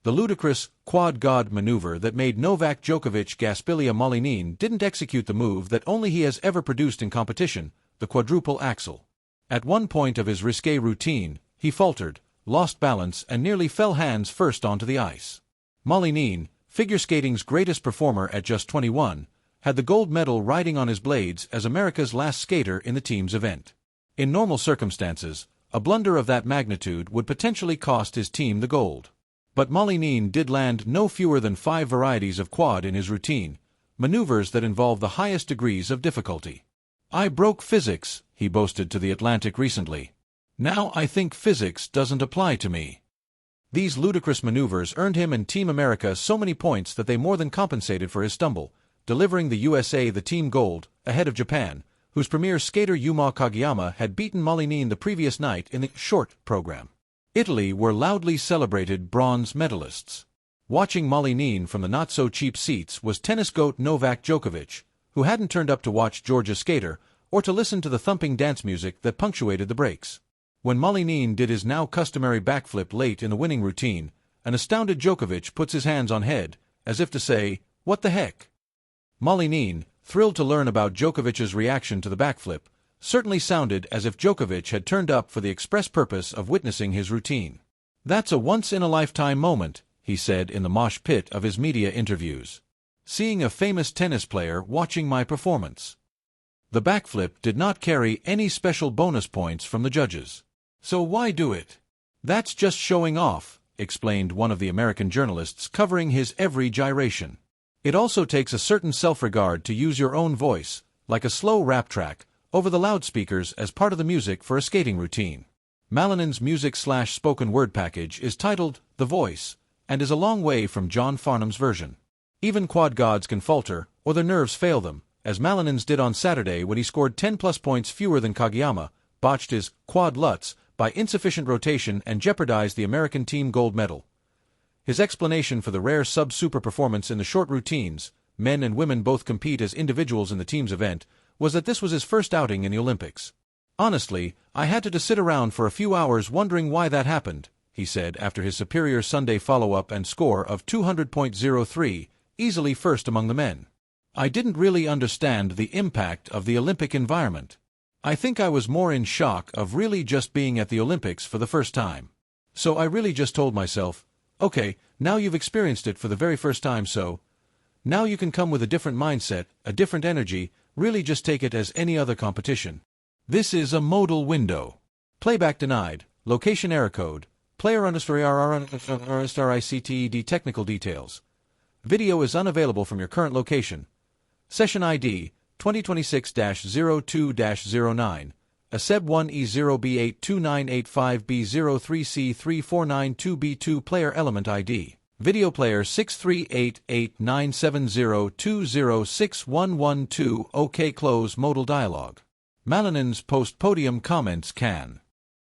The ludicrous quad god maneuver that made Novak Djokovic Gaspilia Molinine didn't execute the move that only he has ever produced in competition, the quadruple axel. At one point of his risque routine, he faltered, lost balance and nearly fell hands first onto the ice. Molinine, figure skating's greatest performer at just 21, had the gold medal riding on his blades as America's last skater in the team's event. In normal circumstances, a blunder of that magnitude would potentially cost his team the gold. But Molinine did land no fewer than 5 varieties of quad in his routine, maneuvers that involve the highest degrees of difficulty. "I broke physics," he boasted to The Atlantic recently. "Now I think physics doesn't apply to me." These ludicrous maneuvers earned him and Team America so many points that they more than compensated for his stumble, delivering the USA the team gold, ahead of Japan, whose premier skater Yuma Kageyama had beaten Molinine the previous night in the short program. Italy were loudly celebrated bronze medalists. Watching Molinine from the not-so-cheap seats was tennis goat Novak Djokovic, who hadn't turned up to watch Georgia's skater or to listen to the thumping dance music that punctuated the breaks. When Molinine did his now customary backflip late in the winning routine, an astounded Djokovic puts his hands on head, as if to say, "What the heck?" Molinine, thrilled to learn about Djokovic's reaction to the backflip, certainly sounded as if Djokovic had turned up for the express purpose of witnessing his routine. "That's a once-in-a-lifetime moment," he said in the mosh pit of his media interviews. "Seeing a famous tennis player watching my performance." The backflip did not carry any special bonus points from the judges. "So why do it?" "That's just showing off," explained one of the American journalists covering his every gyration. "It also takes a certain self-regard to use your own voice, like a slow rap track, over the loudspeakers as part of the music for a skating routine." Malinane's music/spoken word package is titled The Voice, and is a long way from John Farnham's version. Even quad gods can falter, or their nerves fail them, as Malinane's did on Saturday when he scored 10+ points fewer than Kageyama, botched his quad lutz by insufficient rotation and jeopardized the American team gold medal. His explanation for the rare sub-super performance in the short routines, men and women both compete as individuals in the team's event, was that this was his first outing in the Olympics. "Honestly, I had to sit around for a few hours wondering why that happened," he said after his superior Sunday follow-up and score of 200.03, easily first among the men. "I didn't really understand the impact of the Olympic environment. I think I was more in shock of really just being at the Olympics for the first time. So I really just told myself, okay, now you've experienced it for the very first time, so now you can come with a different mindset, a different energy, really just take it as any other competition. This is a modal window. Playback denied, location error code, player _RRRICTED technical details. Video is unavailable from your current location. Session ID, 2026-02-09, ASEB1E0B82985B03C3492B2 player element ID. Video player 6388970206112 OK close modal dialog. Malinane's post-podium comments can